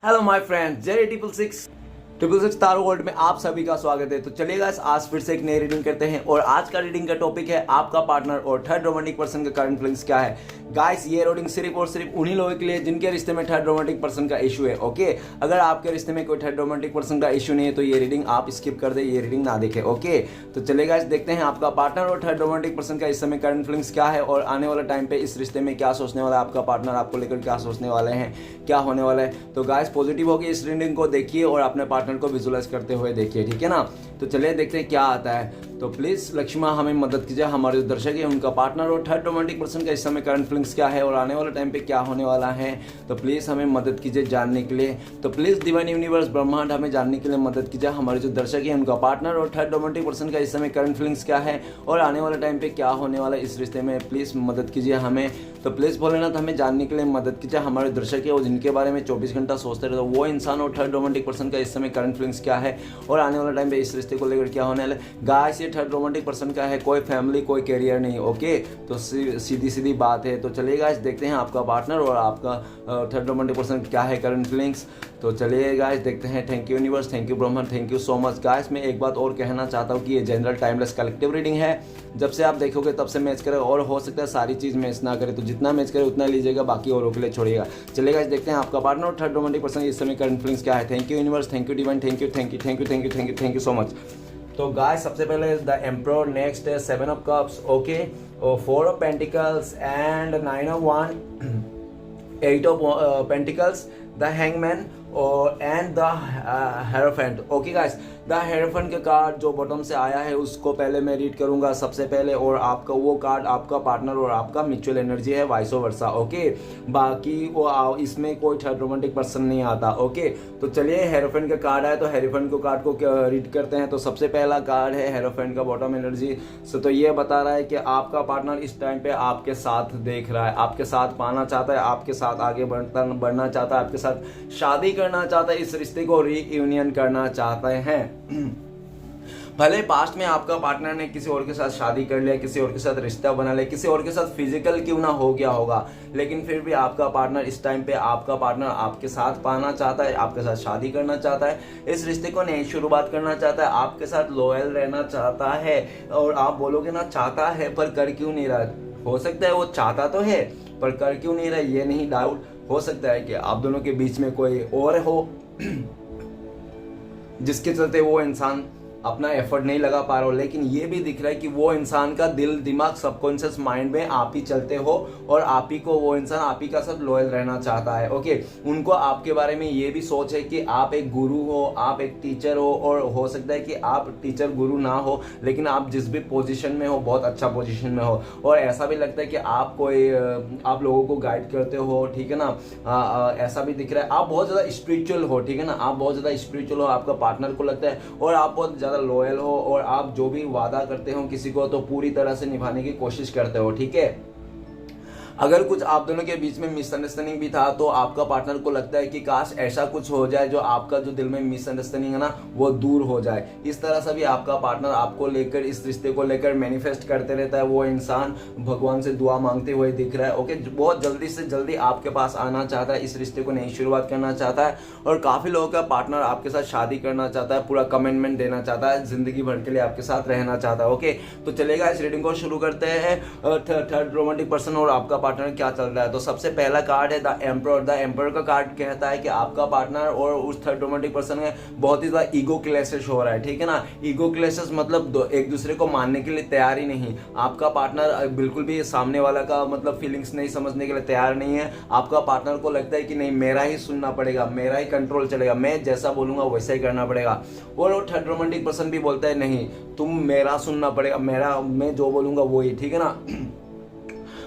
Hello my friend, जय 666 तारो world में आप सभी का स्वागत है। तो चलिए गाइस, आज फिर से एक नई रीडिंग करते हैं और आज का रीडिंग का टॉपिक है आपका पार्टनर और थर्ड रोमांटिक पर्सन का करंट फीलिंग्स क्या है। गाइस, ये रीडिंग सिर्फ और सिर्फ उन्हीं लोगों के लिए जिनके रिश्ते में थर्ड रोमांटिक पर्सन का इशू है। ओके, अगर आपके रिश्ते में कोई थर्ड रोमांटिक पर्सन का इशू नहीं है तो ये रीडिंग आप स्किप कर दे, ये रीडिंग ना देखें। ओके, तो चलिए गाइस, देखते हैं आपका पार्टनर और थर्ड रोमांटिक पर्सन का इस समय करंट फीलिंग्स क्या है और आने वाले टाइम पे इस रिश्ते में क्या सोचने वाला है आपका पार्टनर, आपको लेकर क्या सोचने वाले हैं, क्या होने वाला है। तो गाइस, पॉजिटिव होगी इस रीडिंग को देखिए और अपने पार्टनर को विजुअलाइज करते हुए देखिए, ठीक है ना। तो चलिए देखते हैं क्या आता है। तो प्लीज लक्ष्मी माँ हमें मदद कीजिए, हमारे जो दर्शक है उनका पार्टनर और थर्ड रोमांटिक पर्सन का इस समय करंट फीलिंग्स क्या है और आने वाले टाइम पे क्या होने वाला है। तो प्लीज हमें मदद कीजिए जानने के लिए। तो प्लीज डिवाइन यूनिवर्स ब्रह्मांड हमें जानने के लिए मदद कीजिए, हमारे जो दर्शक है उनका पार्टनर और थर्ड रोमांटिक पर्सन का इस समय करंट फीलिंग्स क्या है और आने वाले टाइम पे क्या होने वाला है इस रिश्ते में। प्लीज मदद कीजिए हमें। तो प्लीज भोलेनाथ हमें जानने के लिए मदद कीजिए, हमारे दर्शक है और जिनके बारे में 24 घंटा सोचते रहते वो इंसान और थर्ड रोमांटिक पर्सन का इस समय करंट फीलिंग्स क्या है और आने वाले टाइम पे इस रिश्ते को लेकर क्या होने वाला है। गाइस, ये थर्ड रोमांटिक पर्सन का है, कोई फैमिली कोई कैरियर नहीं। ओके, तो सीधी सीधी बात है। तो चलिए गाइस, देखते हैं आपका पार्टनर और आपका थर्ड रोमांटिक पर्सन क्या है करंट फीलिंग्स। तो चलिए गाइस देखते हैं। Thank you universe, thank you ब्रह्मांड, thank you so much. Guys, मैं एक बात और कहना चाहता हूँ कि ये जनरल टाइमलेस कलेक्टिव रीडिंग है। जब से आप देखोगे तब से मैच करें और हो सकता है सारी चीज़ मैच ना करे, तो जितना मैच करे उतना लीजिएगा, बाकी औरों के लिए छोड़िएगा। चलिए गाइस, देखते हैं आपका पार्टनर और थर्ड रोमांटिक पर्सन इस समय करंट फीलिंग्स क्या है। Thank you universe, thank you divine, thank you thank you thank you thank you thank you thank you so much. तो गाइस, सबसे पहले द एम्परर, नेक्स्ट है 7 of cups, okay, 4 of pentacles and 9 of वन, 8 of pentacles, the hangman और and the hierophant. Okay guys, the hierophant का card जो bottom से आया है उसको पहले मैं रीड करूंगा सबसे पहले, और आपका वो कार्ड आपका पार्टनर और आपका म्यूचुअल एनर्जी है, वाइस वर्सा। ओके, बाकी वो इसमें कोई थर्ड रोमांटिक पर्सन नहीं आता। ओके, तो चलिए हेरोफेंट का कार्ड आया तो हेरोफेंट को कार्ड को रीड करते हैं। तो सबसे पहला कार्ड है हेरोफेंट का बॉटम एनर्जी से, तो ये बता रहा है कि आपका पार्टनर इस टाइम पे आपके साथ देख रहा है, आपके साथ पाना चाहता है, आपके साथ आगे बढ़ना चाहता है, आपके साथ शादी करना चाहता है, इस रिश्ते को रीयूनियन करना चाहते हैं। भले पास्ट में आपका पार्टनर ने किसी और के साथ शादी कर लिया, किसी और के साथ रिश्ता बना लिया, किसी और के साथ फिजिकल क्यों ना हो गया होगा, लेकिन फिर भी आपका पार्टनर इस टाइम पे आपका पार्टनर आपके साथ पाना चाहता है, आपके साथ शादी करना चाहता है, इस रिश्ते को नई शुरुआत करना चाहता है, आपके साथ लॉयल रहना चाहता है। और आप बोलोगे ना चाहता है पर कर क्यों नहीं रहा, हो सकता है वो चाहता तो है पर कर क्यों नहीं रहा, ये नहीं डाउट हो सकता है कि आप दोनों के बीच में कोई और हो जिसके चलते वो इंसान अपना एफर्ट नहीं लगा पा रहा हो। लेकिन ये भी दिख रहा है कि वो इंसान का दिल दिमाग सबकॉन्शियस माइंड में आप ही चलते हो और आप ही को वो इंसान आप ही का साथ लॉयल रहना चाहता है। ओके, उनको आपके बारे में ये भी सोच है कि आप एक गुरु हो, आप एक टीचर हो, और हो सकता है कि आप टीचर गुरु ना हो लेकिन आप जिस भी पोजीशन में हो बहुत अच्छा पोजीशन में हो, और ऐसा भी लगता है कि आप आप लोगों को गाइड करते हो, ठीक है ना। ऐसा भी दिख रहा है आप बहुत ज़्यादा स्पिरिचुअल हो, ठीक है ना, आप बहुत ज़्यादा स्पिरिचुअल हो, आपका पार्टनर को लगता है, और आप बहुत ज़्यादा लॉयल हो, और आप जो भी वादा करते हो किसी को तो पूरी तरह से निभाने की कोशिश करते हो, ठीक है। अगर कुछ आप दोनों के बीच में मिसअंडरस्टैंडिंग भी था तो आपका पार्टनर को लगता है कि काश ऐसा कुछ हो जाए जो आपका जो दिल में मिसअंडरस्टैंडिंग है ना वो दूर हो जाए। इस तरह से भी आपका पार्टनर आपको लेकर, इस रिश्ते को लेकर मैनिफेस्ट करते रहता है। वो इंसान भगवान से दुआ मांगते हुए दिख रहा है। ओके, बहुत जल्दी से जल्दी आपके पास आना चाहता है, इस रिश्ते को नई शुरुआत करना चाहता है, और काफी लोगों का पार्टनर आपके साथ शादी करना चाहता है, पूरा कमिटमेंट देना चाहता है, जिंदगी भर के लिए आपके साथ रहना चाहता है। ओके, तो चलेगा, इस रीडिंग को शुरू करते हैं। थर्ड रोमांटिक पर्सन और आपका पार्टनर क्या चल रहा है। तो सबसे पहला कार्ड है द एम्परर। द एम्परर का कार्ड कहता है कि आपका पार्टनर और उस थर्ड रोमांटिक पर्सन में बहुत ही ज्यादा ईगो क्लैशेस हो रहा है, ठीक है ना। ईगो क्लैशेस मतलब एक दूसरे को मानने के लिए तैयार ही नहीं। आपका पार्टनर बिल्कुल भी सामने वाला का मतलब फीलिंग्स नहीं समझने के लिए तैयार नहीं है। आपका पार्टनर को लगता है कि नहीं, मेरा ही सुनना पड़ेगा, मेरा ही कंट्रोल चलेगा, मैं जैसा बोलूंगा वैसा ही करना पड़ेगा। और थर्ड रोमांटिक पर्सन भी बोलता है नहीं, तुम मेरा सुनना पड़ेगा, मैं जो बोलूंगा वो ही, ठीक है ना।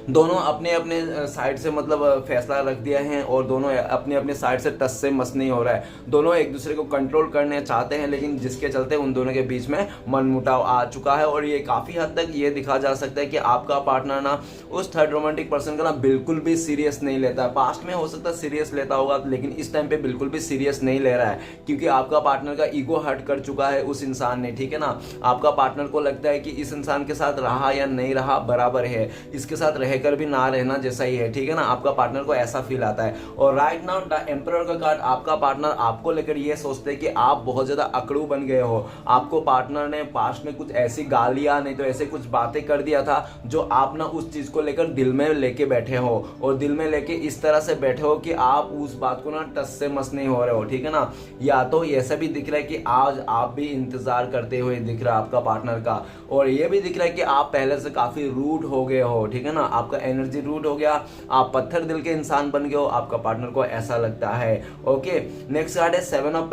दोनों अपने अपने साइड से मतलब फैसला रख दिया है और दोनों अपने अपने साइड से टस से मस नहीं हो रहा है। दोनों एक दूसरे को कंट्रोल करने चाहते हैं, लेकिन जिसके चलते उन दोनों के बीच में मनमुटाव आ चुका है। और ये काफ़ी हद तक ये दिखा जा सकता है कि आपका पार्टनर ना उस थर्ड रोमांटिक पर्सन का ना बिल्कुल भी सीरियस नहीं लेता है। पास्ट में हो सकता है सीरियस लेता होगा, लेकिन इस टाइम पे बिल्कुल भी सीरियस नहीं ले रहा है, क्योंकि आपका पार्टनर का ईगो हर्ट कर चुका है उस इंसान ने, ठीक है ना। आपका पार्टनर को लगता है कि इस इंसान के साथ रहा या नहीं रहा बराबर है, इसके साथ रह रहकर भी ना रहना जैसा ही है, ठीक है ना, आपका पार्टनर को ऐसा फील आता है। और राइट नाउ द एम्परर का कार्ड, आपका पार्टनर आपको लेकर ये सोचते हैं कि आप बहुत ज्यादा अकड़ू बन गए हो। आपको पार्टनर ने पास्ट में कुछ ऐसी गालियां नहीं तो ऐसे कुछ बातें कर दिया था जो आप ना उस चीज को लेकर दिल में लेके बैठे हो, और दिल में लेके इस तरह से बैठे हो कि आप उस बात को ना टस से मस नहीं हो रहे हो, ठीक है ना। या तो ऐसा भी दिख रहा है कि आज आप भी इंतजार करते हुए दिख रहा है आपका पार्टनर का, और ये भी दिख रहा है कि आप पहले से काफी रूड हो गए हो, ठीक है ना, आपका एनर्जी रूड हो गया, आप पत्थर दिल के इंसान बन गए हो, आपका पार्टनर को ऐसा लगता है। ओके, नेक्स्ट कार्ड है 7 ऑफ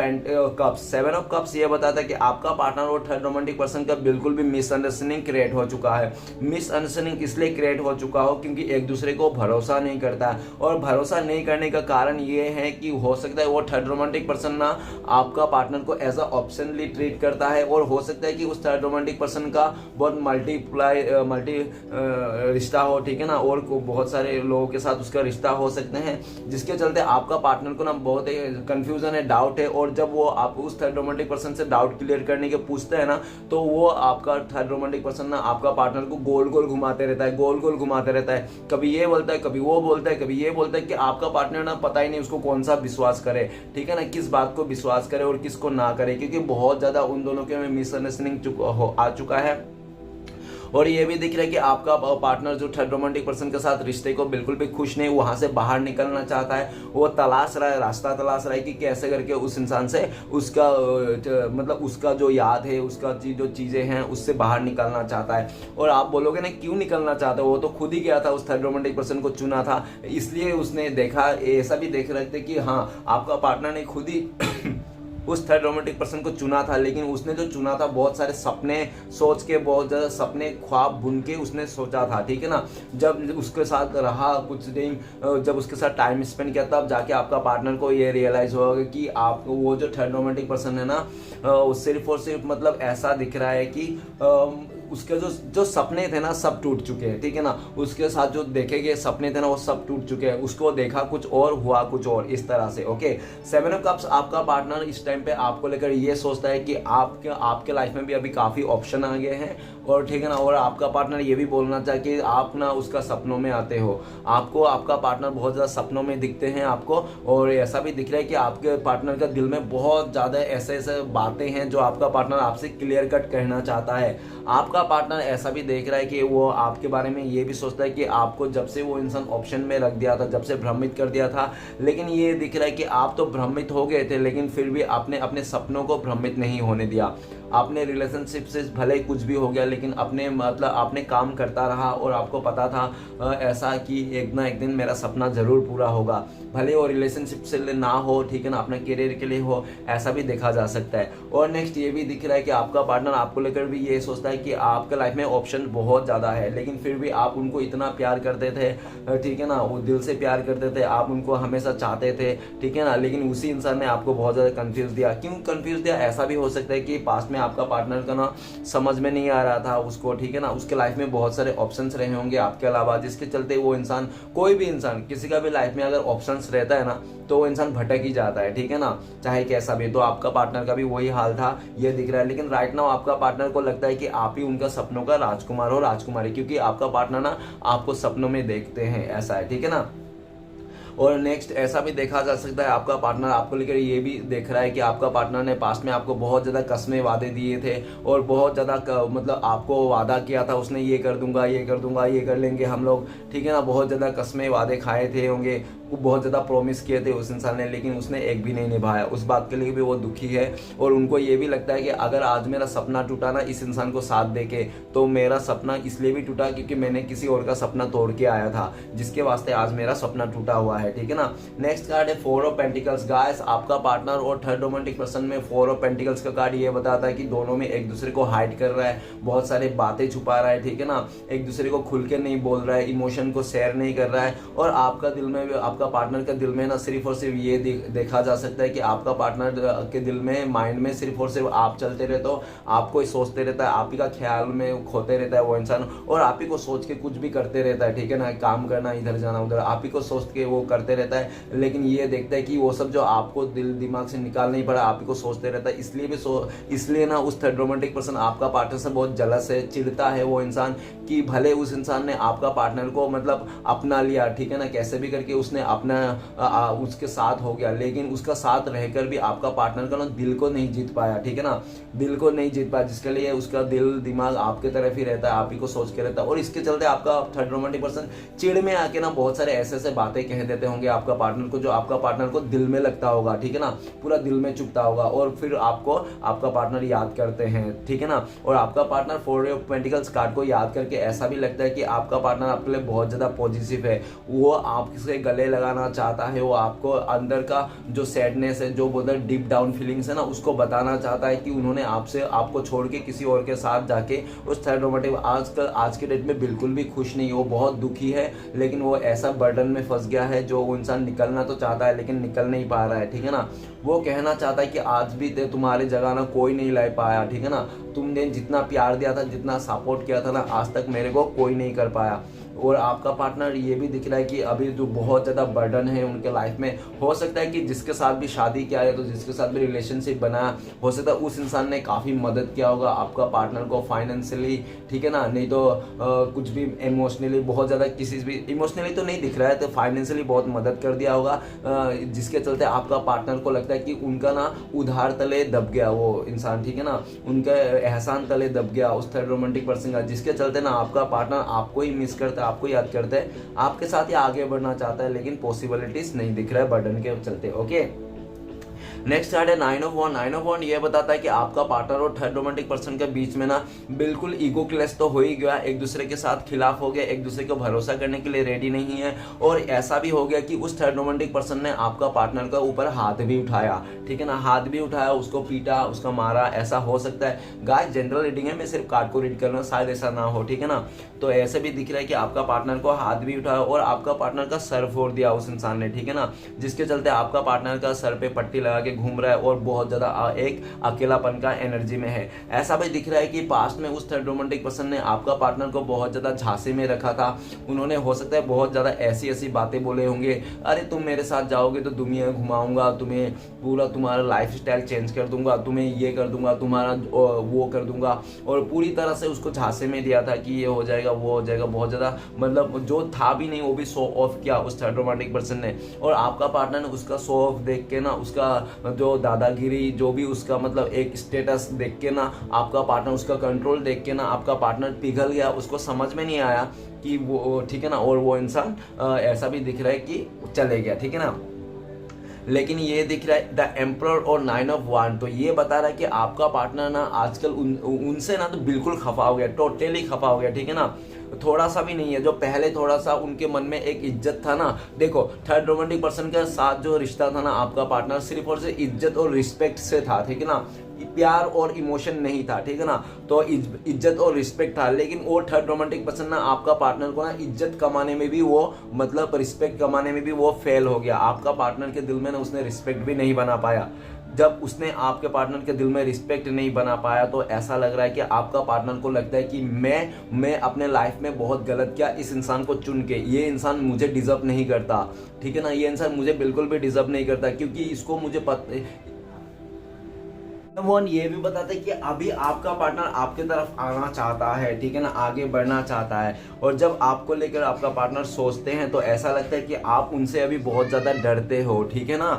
कप्स। 7 ऑफ कप्स ये बताता है कि आपका पार्टनर और थर्ड रोमांटिक पर्सन का बिल्कुल भी मिसअंडरस्टैंडिंग क्रिएट हो चुका है। मिसअंडरस्टैंडिंग इसलिए क्रिएट हो चुका हो क्योंकि एक दूसरे को भरोसा नहीं करता, और भरोसा नहीं करने का कारण ये है कि हो सकता है वो थर्ड रोमांटिक पर्सन ना आपका पार्टनर को एज अ ऑप्शनली ट्रीट करता है, और हो सकता है कि उस थर्ड रोमांटिक पर्सन का बहुत मल्टी रिश्ता हो, ठीक है ना, और बहुत सारे लोगों के साथ उसका रिश्ता हो सकते हैं, जिसके चलते आपका पार्टनर को ना बहुत कंफ्यूजन है, डाउट है। और जब वो आप उस थर्ड रोमांटिक पर्सन से डाउट क्लियर करने के पूछते हैं ना, तो वो आपका थर्ड रोमांटिक पर्सन ना आपका पार्टनर को गोल गोल घुमाते रहता है, गोल गोल घुमाते रहता है। कभी ये बोलता है, कभी वो बोलता है, कभी ये बोलता है कि आपका पार्टनर ना पता ही नहीं उसको कौन सा विश्वास करे, ठीक है ना, किस बात को विश्वास करे और किसको ना करे, क्योंकि बहुत ज्यादा उन दोनों के में मिसअंडरस्टैंडिंग आ चुका है। और ये भी दिख रहा है कि आपका पार्टनर जो थर्ड रोमांटिक पर्सन के साथ रिश्ते को बिल्कुल भी खुश नहीं, वहां से बाहर निकलना चाहता है, वो तलाश रहा है, रास्ता तलाश रहा है कि कैसे करके उस इंसान से उसका मतलब उसका जो याद है, उसका जो चीजें हैं उससे बाहर निकलना चाहता है। और आप बोलोगे ना क्यों निकलना चाहता है, वो तो खुद ही गया था, उस थर्ड रोमांटिक पर्सन को चुना था, इसलिए उसने देखा, ऐसा भी देख रहे थे कि हाँ आपका पार्टनर ने खुद ही उस थर्ड रोमांटिक पर्सन को चुना था, लेकिन उसने जो चुना था बहुत सारे सपने सोच के, बहुत ज्यादा सपने ख्वाब बुन के उसने सोचा था, ठीक है ना। जब उसके साथ रहा कुछ दिन, जब उसके साथ टाइम स्पेंड किया, तब जाके आपका पार्टनर को ये रियलाइज होगा कि आप वो जो थर्ड रोमांटिक पर्सन है ना, सिर्फ और सिर्फ मतलब ऐसा दिख रहा है कि उसके जो सपने थे ना सब टूट चुके हैं, ठीक है ना, उसके साथ जो देखे गए सपने थे ना वो सब टूट चुके हैं, उसको देखा कुछ और, हुआ कुछ और, इस तरह से। ओके, 7 ऑफ कप्स, आपका पार्टनर इस टाइम पे आपको लेकर ये सोचता है कि आपके लाइफ में भी अभी काफी ऑप्शन आ गए हैं, और ठीक है ना, और आपका पार्टनर ये भी बोलना चाहे कि आप ना उसका सपनों में आते हो, आपको आपका पार्टनर बहुत ज्यादा सपनों में दिखते हैं आपको, और ऐसा भी दिख रहा है कि आपके पार्टनर का दिल में बहुत ज्यादा ऐसे ऐसे बातें हैं जो आपका पार्टनर आपसे क्लियर कट कहना चाहता है। आपका पार्टनर ऐसा भी देख रहा है कि वो आपके बारे में ये भी सोचता है कि आपको जब से वो इंसान ऑप्शन में रख दिया था, जब से भ्रमित कर दिया था, लेकिन ये दिख रहा है कि आप तो भ्रमित हो गए थे, लेकिन फिर भी आपने अपने सपनों को भ्रमित नहीं होने दिया। आपने रिलेशनशिप से भले ही कुछ भी हो गया, लेकिन अपने मतलब आपने काम करता रहा, और आपको पता था ऐसा कि एक ना एक दिन मेरा सपना जरूर पूरा होगा, भले वो रिलेशनशिप से ना हो, ठीक है ना, अपने करियर के लिए हो, ऐसा भी देखा जा सकता है। और नेक्स्ट ये भी दिख रहा है कि आपका पार्टनर आपको लेकर भी ये सोचता है कि आपके लाइफ में ऑप्शन बहुत ज़्यादा है, लेकिन फिर भी आप उनको इतना प्यार करते थे, ठीक है ना, वो दिल से प्यार करते थे, आप उनको हमेशा चाहते थे, ठीक है ना, लेकिन उसी इंसान ने आपको बहुत ज़्यादा कंफ्यूज दिया। क्यों कंफ्यूज दिया, ऐसा भी हो सकता है कि पास्ट में आपका पार्टनर का ना समझ में नहीं आ रहा था उसको, ठीक है ना, उसके लाइफ में बहुत सारे ऑप्शंस रहे होंगे आपके अलावा, जिसके चलते वो इंसान, कोई भी इंसान, किसी का भी लाइफ में अगर ऑप्शंस रहता है ना तो वो इंसान भटक ही जाता है, ठीक है ना, चाहे कैसा भी। तो आपका पार्टनर का भी वही हाल था, ये दिख रहा है। लेकिन राइट नाउ आपका पार्टनर को लगता है कि आप ही उनका सपनों का राजकुमार हो, राजकुमारी, क्योंकि आपका पार्टनर ना आपको सपनों में देखते हैं, ऐसा है, ठीक है ना। और नेक्स्ट ऐसा भी देखा जा सकता है आपका पार्टनर आपको लेकर ये भी देख रहा है कि आपका पार्टनर ने पास्ट में आपको बहुत ज़्यादा कस्में वादे दिए थे, और बहुत ज़्यादा मतलब आपको वादा किया था उसने, ये कर दूंगा, ये कर दूंगा, ये कर लेंगे हम लोग, ठीक है ना, बहुत ज़्यादा कस्में वादे खाए थे होंगे, बहुत ज़्यादा प्रॉमिस किए थे उस इंसान ने, लेकिन उसने एक भी नहीं निभाया। उस बात के लिए भी वो दुखी है, और उनको ये भी लगता है कि अगर आज मेरा सपना टूटा ना इस इंसान को साथ देके, तो मेरा सपना इसलिए भी टूटा क्योंकि मैंने किसी और का सपना तोड़ के आया था, जिसके वास्ते आज मेरा सपना टूटा हुआ है, ठीक है ना। नेक्स्ट कार्ड है 4 ऑफ पेंटिकल्स। गाइस, आपका पार्टनर और थर्ड रोमांटिक पर्सन में 4 ऑफ पेंटिकल्स का कार्ड ये बताता है कि दोनों में एक दूसरे को हाइड कर रहा है, बहुत सारे बातें छुपा रहा है, ठीक है ना, एक दूसरे को खुल के नहीं बोल रहा है, इमोशन को शेयर नहीं कर रहा है, और आपका दिल में आपका आपका पार्टनर के दिल में ना सिर्फ और सिर्फ ये देखा जा सकता है कि आपका पार्टनर के दिल में, माइंड में सिर्फ और सिर्फ आप चलते रहते हो, आपको ही सोचते रहता है, आप ही का ख्याल में खोते रहता है वो इंसान, और आप ही को सोच के कुछ भी करते रहता है, ठीक है ना, काम करना, इधर जाना उधर, आप ही को सोच के वो करते रहता है। लेकिन ये देखता है कि वो सब जो आपको दिल दिमाग से निकाल नहीं पड़ा, आप ही को सोचते रहता है, इसलिए ना उस थर्ड रोमांटिक पर्सन आपका पार्टनर से बहुत जलस है, चिढ़ता है वो इंसान कि भले उस इंसान ने आपका पार्टनर को मतलब अपना लिया, ठीक है ना, कैसे भी करके उसने अपना उसके साथ हो गया, लेकिन उसका साथ रहकर भी आपका पार्टनर का ना दिल को नहीं जीत पाया, ठीक है ना, दिल को नहीं जीत पाया, जिसके लिए उसका दिल दिमाग आपके तरफ ही रहता है, आप ही को सोच के रहता है। और इसके चलते आपका थर्ड रोमांटिक पर्सन चिड़ में आके ना बहुत सारे ऐसे बातें कह देते होंगे आपका पार्टनर को, जो आपका पार्टनर को दिल में लगता होगा, ठीक है ना, पूरा दिल में चुभता होगा, और फिर आपको आपका पार्टनर याद करते हैं, ठीक है ना। और आपका partner four of pentacles card को याद करके ऐसा भी लगता है कि आपका पार्टनर आपके लिए बहुत ज्यादा पॉजिटिव है, वो आपसे गले लगाना चाहता है, वो आपको अंदर का जो सैडनेस है, जो बोलते हैं डीप डाउन फीलिंग्स है ना, उसको बताना चाहता है कि उन्होंने आपको छोड़ के किसी और के साथ जाके उस थर्ड रोमांटिक आज के डेट में बिल्कुल भी खुश नहीं, वो बहुत दुखी है, लेकिन वो ऐसा बर्डन में फंस गया है जो वो इंसान निकलना तो चाहता है लेकिन निकल नहीं पा रहा है, ठीक है ना। वो कहना चाहता है कि आज भी तुम्हारी जगह ना कोई नहीं ला पाया, ठीक है ना, तुमने जितना प्यार दिया था, जितना सपोर्ट किया था ना, आज तक मेरे को कोई नहीं कर पाया। और आपका पार्टनर ये भी दिख रहा है कि अभी जो बहुत ज़्यादा बर्डन है उनके लाइफ में, हो सकता है कि जिसके साथ भी शादी किया है, तो जिसके साथ भी रिलेशनशिप बनाया, हो सकता है उस इंसान ने काफ़ी मदद किया होगा आपका पार्टनर को फाइनेंशियली, ठीक है ना, नहीं तो कुछ भी इमोशनली, बहुत ज़्यादा किसी भी इमोशनली तो नहीं दिख रहा है, तो फाइनेंशियली बहुत मदद कर दिया होगा, जिसके चलते आपका पार्टनर को लगता है कि उनका ना उधार तले दब गया वो इंसान, ठीक है ना, उनका एहसान तले दब गया उस थर्ड रोमांटिक पर्सन का, जिसके चलते ना आपका पार्टनर आपको ही मिस करता है, आपको याद करता है, आपके साथ ही आगे बढ़ना चाहता है, लेकिन पॉसिबिलिटीज नहीं दिख रहा है बर्डन के चलते। ओके, नेक्स्ट कार्ड है nine of one. Nine of one ये बताता है कि आपका पार्टनर और थर्ड रोमांटिक पर्सन के बीच में ना बिल्कुल ईगो क्लैश तो हो ही गया, एक दूसरे के साथ खिलाफ हो गया, एक दूसरे को भरोसा करने के लिए रेडी नहीं है, और ऐसा भी हो गया कि उस थर्ड रोमांटिक पर्सन ने आपका पार्टनर का ऊपर हाथ भी उठाया, ठीक है ना, हाथ भी उठाया, उसको पीटा, उसका मारा, ऐसा हो सकता है। गाइस जनरल रीडिंग है, मैं सिर्फ कार्ड को रीड कर रहा हूं, शायद ऐसा ना हो, ठीक है ना। तो ऐसे भी दिख रहा है कि आपका पार्टनर को हाथ भी उठाया और आपका पार्टनर का सर फोड़ दिया उस इंसान ने, ठीक है ना, जिसके चलते आपका पार्टनर का सर पे पट्टी लगा के घूम रहा है और बहुत ज्यादा एक अकेलापन का एनर्जी में है। ऐसा भी दिख रहा है कि पास्ट में उस थर्ड रोमांटिक पर्सन ने आपका पार्टनर को बहुत ज्यादा झांसे में रखा था, उन्होंने हो सकता है बहुत ज्यादा ऐसी ऐसी बातें बोले होंगे, अरे तुम मेरे साथ जाओगे तो दुनिया घुमाऊंगा, तुम्हें पूरा तुम्हारा लाइफ स्टाइल चेंज कर दूंगा, तुम्हें ये कर दूंगा, तुम्हारा वो कर दूंगा, और पूरी तरह से उसको झांसे में दिया था कि ये हो जाएगा वो हो जाएगा, बहुत ज्यादा मतलब जो था भी नहीं वो भी शो ऑफ किया उस थर्ड रोमांटिक पर्सन ने। और आपका पार्टनर ने उसका शो ऑफ देख के ना, उसका जो दादागिरी, जो भी उसका मतलब एक स्टेटस देख के ना, आपका पार्टनर उसका कंट्रोल देख के ना आपका पार्टनर पिघल गया, उसको समझ में नहीं आया कि वो, ठीक है ना, और वो इंसान ऐसा भी दिख रहा है कि चले गया, ठीक है ना। लेकिन ये दिख रहा है द एम्परर और नाइन ऑफ वन, तो ये बता रहा है कि आपका पार्टनर ना आजकल उनसे ना तो बिल्कुल खफा हो गया, टोटली खफा हो गया, ठीक है ना, थोड़ा सा भी नहीं है। जो पहले थोड़ा सा उनके मन में एक इज्जत था ना, देखो थर्ड रोमांटिक पर्सन के साथ जो रिश्ता था ना आपका पार्टनर सिर्फ और सिर्फ इज्जत और रिस्पेक्ट से था, ठीक है ना, प्यार और इमोशन नहीं था, ठीक है ना, तो इज्जत और रिस्पेक्ट था। लेकिन वो थर्ड रोमांटिक पर्सन ना आपका पार्टनर को ना इज्जत कमाने में भी वो मतलब रिस्पेक्ट कमाने में भी वो फेल हो गया। आपका पार्टनर के दिल में ना उसने रिस्पेक्ट भी नहीं बना पाया। जब उसने आपके पार्टनर के दिल में रिस्पेक्ट नहीं बना पाया तो ऐसा लग रहा है कि आपका पार्टनर को लगता है कि मैं अपने लाइफ में बहुत गलत किया इस इंसान को चुन के, ये इंसान मुझे डिजर्व नहीं करता, ठीक है ना, ये इंसान मुझे बिल्कुल भी डिजर्व नहीं करता, क्योंकि इसको मुझे वन ये भी बताता है कि अभी आपका पार्टनर आपके तरफ आना चाहता है, ठीक है ना, आगे बढ़ना चाहता है। और जब आपको लेकर आपका पार्टनर सोचते हैं तो ऐसा लगता है कि आप उनसे अभी बहुत ज्यादा डरते हो, ठीक है ना,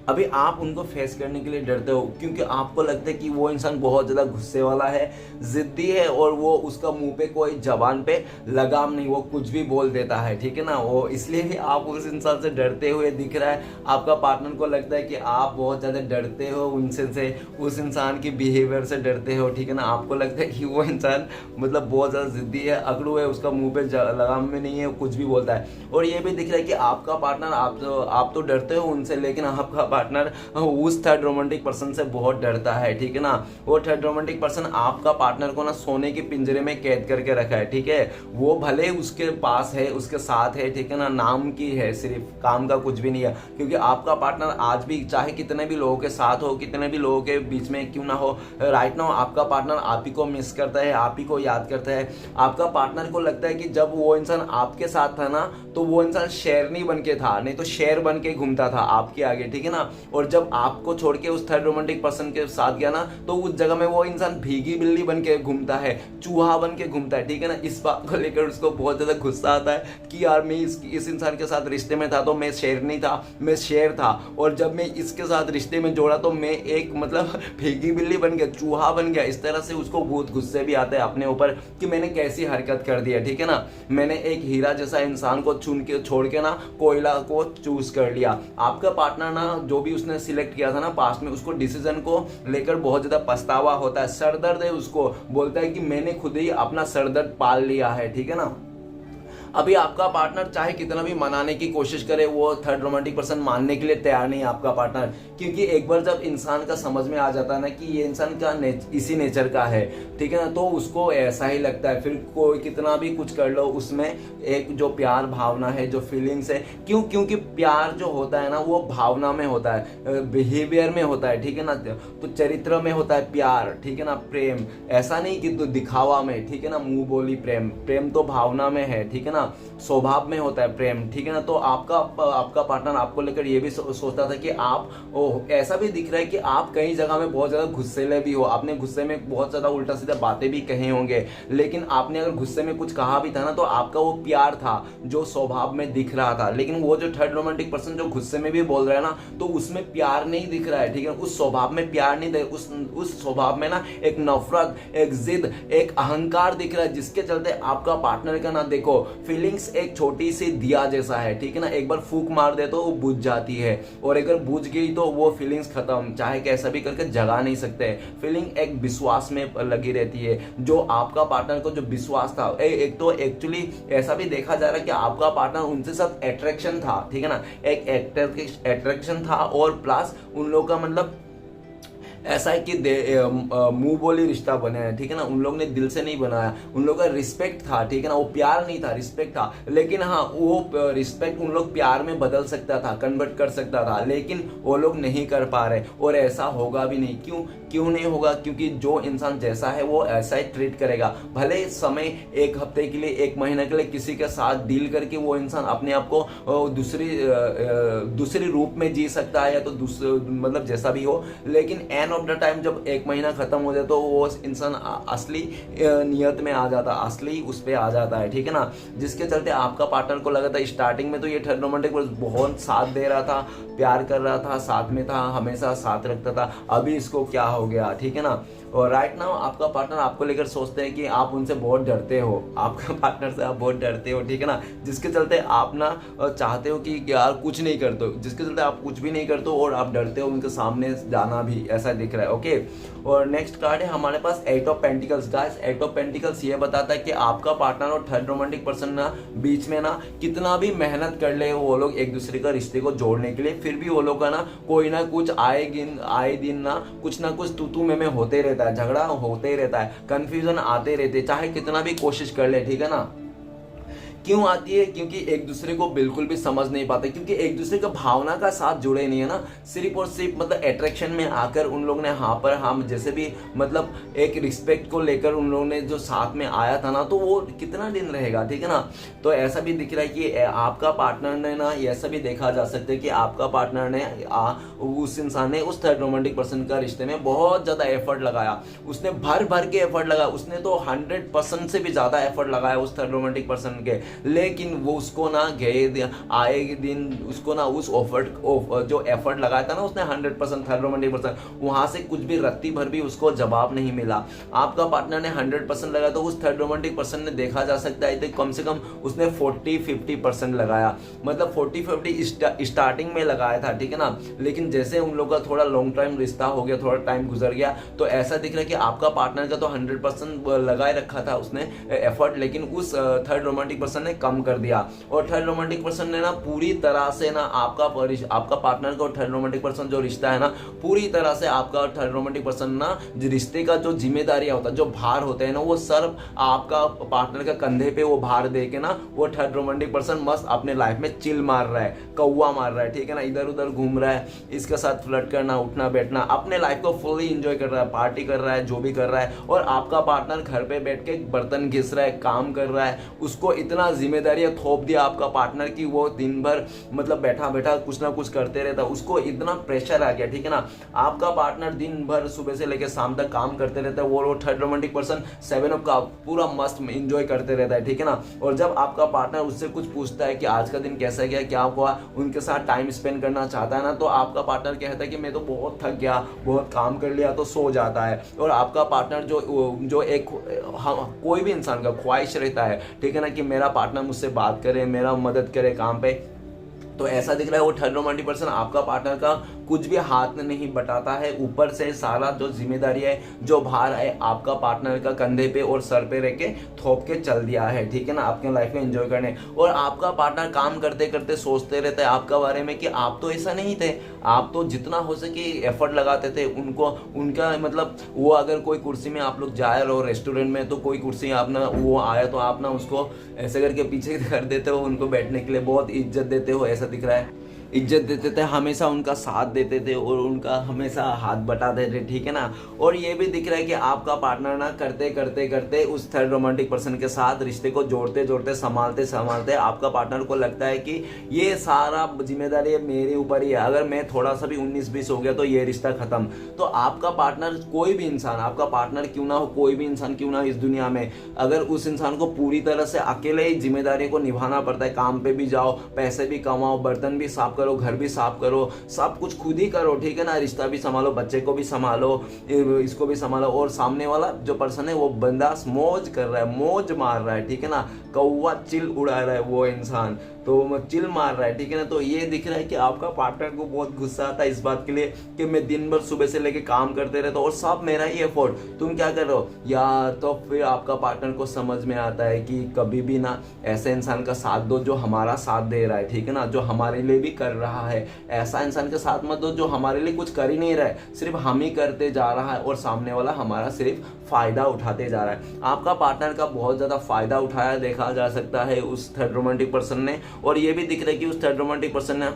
अभी आप उनको फेस करने के लिए डरते हो, क्योंकि आपको लगता है कि वो इंसान बहुत ज़्यादा गुस्से वाला है, जिद्दी है, और वो उसका मुंह पे कोई जबान पे लगाम नहीं, वो कुछ भी बोल देता है, ठीक है ना, वो इसलिए भी आप उस इंसान से डरते हुए दिख रहा है। आपका पार्टनर को लगता है कि आप बहुत ज़्यादा डरते हो उनसे, उस इंसान की बिहेवियर से डरते हो, ठीक है ना, आपको लगता है कि वो इंसान मतलब बहुत ज़्यादा जिद्दी है, अकड़ू है, उसका मुँह पे लगाम में नहीं है, कुछ भी बोलता है। और ये भी दिख रहा है कि आपका पार्टनर आप तो डरते हो उनसे, लेकिन आपका पार्टनर उस थर्ड रोमांटिक पर्सन से बहुत डरता है, ठीक है ना। वो थर्ड रोमांटिक पर्सन आपका पार्टनर को ना सोने के पिंजरे में कैद करके रखा है, ठीक है। वो भले उसके पास है, उसके साथ है, ठीक है ना, नाम की है, सिर्फ काम का कुछ भी नहीं है। क्योंकि आपका पार्टनर आज भी चाहे कितने भी लोगों के साथ हो, कितने भी लोगों के बीच में क्यों ना हो, राइट नाउ आपका पार्टनर आप ही को मिस करता है, आप ही को याद करता है। आपका पार्टनर को लगता है कि जब वो इंसान आपके साथ था ना, तो वो इंसान शेरनी बन के था, नहीं तो शेर बन के घूमता था आपके आगे, ठीक है ना। और जब आपको छोड़ के उस थर्ड रोमांटिक पर्सन के साथ गया ना, तो उस जगह में वो इंसान भीगी बिल्ली बन के घूमता है, चूहा बन के घूमता है, ठीक है ना। इस बात को लेकर उसको बहुत ज्यादा गुस्सा आता है कि यार मैं इस इंसान के साथ रिश्ते में था तो मैं शेरनी था, मैं शेर था, और जब मैं इसके साथ रिश्ते में जोड़ा तो मैं एक मतलब भीगी बिल्ली बन गया, चूहा बन गया। इस तरह से उसको बहुत गुस्से भी आता है अपने ऊपर कि मैंने कैसी हरकत कर दी है, ठीक है ना। मैंने एक हीरा जैसा इंसान को चुन के छोड़ के ना कोयला को चूज कर लिया। आपका पार्टनर ना जो भी उसने सिलेक्ट किया था ना पास्ट में, उसको डिसीजन को लेकर बहुत ज्यादा पछतावा होता है, सरदर्द है, उसको बोलता है कि मैंने खुद ही अपना सरदर्द पाल लिया है, ठीक है ना। अभी आपका पार्टनर चाहे कितना भी मनाने की कोशिश करे, वो थर्ड रोमांटिक पर्सन मानने के लिए तैयार नहीं है आपका पार्टनर। क्योंकि एक बार जब इंसान का समझ में आ जाता है ना कि ये इंसान का इसी नेचर का है, ठीक है ना, तो उसको ऐसा ही लगता है। फिर कोई कितना भी कुछ कर लो, उसमें एक जो प्यार भावना है, जो फीलिंग्स है, क्योंकि प्यार जो होता है ना वो भावना में होता है, बिहेवियर में होता है, ठीक है ना। तो चरित्र में होता है प्यार, ठीक है ना। प्रेम ऐसा नहीं कि तो दिखावा में, ठीक है ना, मुंह बोली प्रेम, प्रेम तो भावना में है, ठीक है ना, स्वभाव में होता है प्रेम, ठीक है ना। तो आपका पार्टनर आपको लेकर ये भी सोचता था कि आप ऐसा भी दिख रहा है कि आप कई जगह में बहुत ज्यादा गुस्सेले भी हो, आपने गुस्से में बहुत ज्यादा उल्टा सीधा बातें भी कही होंगे, लेकिन आपने अगर गुस्से में कुछ कहा भी था ना, तो आपका वो प्यार था जो स्वभाव में दिख रहा था। लेकिन वो जो थर्ड रोमांटिक पर्सन जो गुस्से में भी बोल रहा है ना, तो उसमें प्यार नहीं दिख रहा है, ठीक है। उस स्वभाव में प्यार नहीं दिख, उस स्वभाव में ना एक नफरत, एक जिद, एक अहंकार दिख रहा है, जिसके चलते आपका पार्टनर का ना देखो फीलिंग्स एक छोटी सी दिया जैसा है, ठीक है ना। एक बार फूंक मार दे तो वो बुझ जाती है, और अगर बुझ गई तो वो फीलिंग्स खत्म, चाहे कैसा भी करके जगा नहीं सकते। फीलिंग एक विश्वास में लगी रहती है। जो आपका पार्टनर को जो विश्वास था, एक तो एक्चुअली ऐसा भी देखा जा रहा है कि आपका पार्टनर उनसे साथ अट्रैक्शन था, ठीक है ना, एक अट्रैक्शन था, और प्लस उन लोगों का मतलब ऐसा है कि मुंह बोली रिश्ता बने हैं, ठीक है ना। उन लोग ने दिल से नहीं बनाया, उन लोग का रिस्पेक्ट था, ठीक है ना। वो प्यार नहीं था, रिस्पेक्ट था। लेकिन हाँ, वो रिस्पेक्ट उन लोग प्यार में बदल सकता था, कन्वर्ट कर सकता था, लेकिन वो लोग नहीं कर पा रहे, और ऐसा होगा भी नहीं। क्यों नहीं होगा? क्योंकि जो इंसान जैसा है वो ऐसा ही ट्रीट करेगा। भले समय एक हफ्ते के लिए, एक महीने के लिए किसी के साथ डील करके वो इंसान अपने आप को दूसरी रूप में जी सकता है, या तो मतलब जैसा भी हो, लेकिन एंड ऑफ द टाइम जब एक महीना खत्म हो जाए तो वो इंसान असली नियत में आ जाता, असली उस पे आ जाता है, ठीक है ना। जिसके चलते आपका पार्टनर को लगा था स्टार्टिंग में तो ये थर्ड रोमांटिक बहुत साथ दे रहा था, प्यार कर रहा था, साथ में था, हमेशा साथ रखता था, अभी इसको क्या हो गया, ठीक है ना। और राइट नाउ आपका पार्टनर आपको लेकर सोचते हैं कि आप उनसे बहुत डरते हो, आपका पार्टनर से आप बहुत डरते हो, ठीक है ना। जिसके चलते आप ना चाहते हो कि यार कुछ नहीं करते हो, जिसके चलते आप कुछ भी नहीं करते हो और आप डरते हो उनके सामने जाना भी, ऐसा दिख रहा है। ओके, और नेक्स्ट कार्ड है हमारे पास eight of pentacles. Guys, eight of pentacles ये बताता है कि आपका पार्टनर और थर्ड रोमांटिक पर्सन ना बीच में ना कितना भी मेहनत कर ले वो लोग एक दूसरे का रिश्ते को जोड़ने के लिए, फिर भी वो लोग का ना कोई ना कुछ आए दिन ना कुछ तू में होते रहता है, झगड़ा होते ही रहता है, कंफ्यूजन आते रहते, चाहे कितना भी कोशिश कर ले, ठीक है ना। क्यों आती है? क्योंकि एक दूसरे को बिल्कुल भी समझ नहीं पाते, क्योंकि एक दूसरे का भावना का साथ जुड़े नहीं है ना, सिर्फ और सिर्फ मतलब अट्रैक्शन में आकर उन लोग ने हाँ पर हम जैसे भी मतलब एक रिस्पेक्ट को लेकर उन लोगों ने जो साथ में आया था ना, तो वो कितना दिन रहेगा, ठीक है ना। तो ऐसा भी दिख रहा है कि आपका पार्टनर ने ना, ऐसा भी देखा जा सकता है कि आपका पार्टनर ने उस इंसान ने उस थर्ड रोमांटिक पर्सन का रिश्ते में बहुत ज्यादा एफर्ट लगाया, उसने भर के एफर्ट लगाया, उसने तो 100% से भी ज्यादा एफर्ट लगाया उस थर्ड रोमांटिक पर्सन के, लेकिन वो उसको ना आए दिन उसको ना उस जो एफर्ट लगाया था ना उसने 100% थर्ड रोमांटिक पर्सन, वहां से कुछ भी रत्ती भर भी उसको जवाब नहीं मिला। आपका पार्टनर ने 100% लगाया, तो उस थर्ड रोमांटिक पर्सन ने देखा जा सकता है तो कम से कम उसने 40-50% लगाया, मतलब 40-50 स्टार्टिंग में लगाया था, ठीक है ना। लेकिन जैसे उन लोगों का थोड़ा लॉन्ग टाइम रिश्ता हो गया, थोड़ा टाइम गुजर गया, तो ऐसा दिख रहा है कि आपका पार्टनर का तो 100% लगाए रखा था उसने एफर्ट, लेकिन उस थर्ड रोमांटिक पर्सन पर्सन ने कम कर दिया। और थर्ड रोमांटिक पर्सन ने ना पूरी तरह से ना आपका पार्टनर का और थर्ड रोमांटिक पर्सन जो रिश्ता है ना, पूरी तरह से आपका और थर्ड रोमांटिक पर्सन ना रिश्ते का जो जिम्मेदारियां होता है, जो भार होते हैं ना, वो सब आपका पार्टनर का कंधे पे वो भार दे के ना वो थर्ड रोमांटिक पर्सन मस्त अपने लाइफ में चिल मार रहा है, कौवा मार रहा है, ठीक है ना, इधर उधर घूम रहा है, इसके साथ फ्लर्ट करना, उठना बैठना, अपने लाइफ को फुली इंजॉय कर रहा है, पार्टी कर रहा है, जो भी कर रहा है। और आपका पार्टनर घर पे बैठ के बर्तन घिस रहा है, काम कर रहा है, उसको इतना जिम्मेदारियां थोप दिया आपका पार्टनर की वो दिन भर मतलब बैठा बैठा कुछ ना कुछ करते रहता है, उसको इतना प्रेशर आ गया, ठीक है ना। आपका पार्टनर दिन भर सुबह से लेकर शाम तक काम करते रहता है, वो थर्ड रोमांटिक पर्सन 7 अप का पूरा मस्त इंजॉय करते रहता है, ठीक है ना। और जब आपका पार्टनर उससे कुछ पूछता है कि आज का दिन कैसा गया, क्या हुआ, उनके साथ टाइम स्पेंड करना चाहता है ना, तो आपका पार्टनर कहता है कि मैं तो बहुत थक गया, बहुत काम कर लिया, तो सो जाता है। और आपका पार्टनर जो एक कोई भी इंसान का ख्वाहिश रहता है, ठीक है ना, कि मेरा पार्टनर मुझसे बात करे, मेरा मदद करे काम पे, तो ऐसा दिख रहा है वो थर्ड रोमांटिक पर्सन आपका पार्टनर का कुछ भी हाथ में नहीं बटाता है, ऊपर से सारा जो जिम्मेदारी है, जो भार है, आपका पार्टनर का कंधे पे और सर पे रख के थोप के चल दिया है, ठीक है ना, आपके लाइफ में एंजॉय करने। और आपका पार्टनर काम करते करते सोचते रहता है आपका बारे में कि आप तो ऐसा नहीं थे, आप तो जितना हो सके एफर्ट लगाते थे, उनका मतलब वो अगर कोई कुर्सी में आप लोग जाए रहो रेस्टोरेंट में, तो कोई कुर्सी आप ना वो आया तो आप ना उसको ऐसे करके पीछे कर देते हो, उनको बैठने के लिए बहुत इज्जत देते हो, ऐसा दिख रहा है। इज्जत देते थे, हमेशा उनका साथ देते थे और उनका हमेशा हाथ बटाते थे, ठीक है ना। और ये भी दिख रहा है कि आपका पार्टनर ना करते करते करते उस थर्ड रोमांटिक पर्सन के साथ रिश्ते को जोड़ते जोड़ते संभालते संभालते आपका पार्टनर को लगता है कि ये सारा जिम्मेदारी मेरे ऊपर ही है, अगर मैं थोड़ा सा भी 19-20 हो गया तो ये रिश्ता खत्म। तो आपका पार्टनर, कोई भी इंसान, आपका पार्टनर क्यों ना हो, कोई भी इंसान क्यों ना हो इस दुनिया में, अगर उस इंसान को पूरी तरह से अकेले ही जिम्मेदारी को निभाना पड़ता है, काम पे भी जाओ, पैसे भी कमाओ, बर्तन भी साफ करो, घर भी साफ करो, सब कुछ खुद ही करो, ठीक है ना, रिश्ता भी संभालो, बच्चे को भी संभालो, इसको भी संभालो, और सामने वाला जो पर्सन है वो बंदास मौज कर रहा है, मौज मार रहा है, ठीक है ना, कौवा चिल उड़ा रहा है वो इंसान, तो चिल मार रहा है, ठीक है ना। तो ये दिख रहा है कि आपका पार्टनर को बहुत गुस्सा आता है इस बात के लिए कि मैं दिन भर सुबह से लेके काम करते रहता हूँ और सब मेरा ही एफर्ट, तुम क्या कर रहे हो यार। तो फिर आपका पार्टनर को समझ में आता है कि कभी भी ना ऐसे इंसान का साथ दो जो हमारा साथ दे रहा है, ठीक है ना, जो हमारे लिए भी कर रहा है। ऐसा इंसान के साथ मत दो जो हमारे लिए कुछ कर ही नहीं रहा है, सिर्फ हम ही करते जा रहा है और सामने वाला हमारा सिर्फ फायदा उठाते जा रहा है। आपका पार्टनर का बहुत ज्यादा फायदा उठाया देखा जा सकता है उस थर्ड रोमांटिक पर्सन ने। और ये भी दिख रहा है कि उस थर्ड रोमांटिक पर्सन ने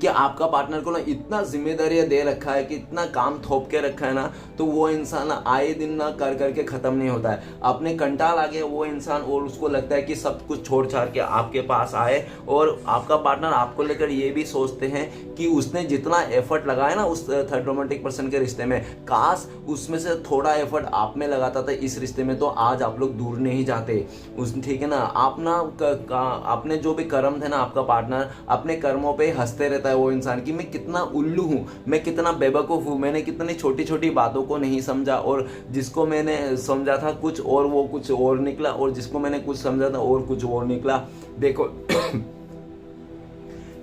कि आपका पार्टनर को ना इतना जिम्मेदारियां दे रखा है, कि इतना काम थोप के रखा है ना, तो वो इंसान आए दिन ना कर करके खत्म नहीं होता है। अपने कंटाल आ गया वो इंसान और उसको लगता है कि सब कुछ छोड़ छाड़ के आपके पास आए। और आपका पार्टनर आपको लेकर ये भी सोचते हैं कि उसने जितना एफर्ट लगाया ना उस थर्ड रोमांटिक पर्सन के रिश्ते में, काश उसमें से थोड़ा एफर्ट आप में लगाता था इस रिश्ते में, तो आज आप लोग दूर नहीं जाते उस, ठीक है ना। आपने जो भी कर्म थे ना, आपका पार्टनर अपने कर्मों पे हंसते रहता है वो इंसान की मैं कितना उल्लू हूं, मैं कितना बेवकूफ हूं, मैंने कितनी छोटी छोटी बातों को नहीं समझा, और जिसको मैंने समझा था कुछ और वो कुछ और निकला, और जिसको मैंने कुछ समझा था और कुछ और निकला। देखो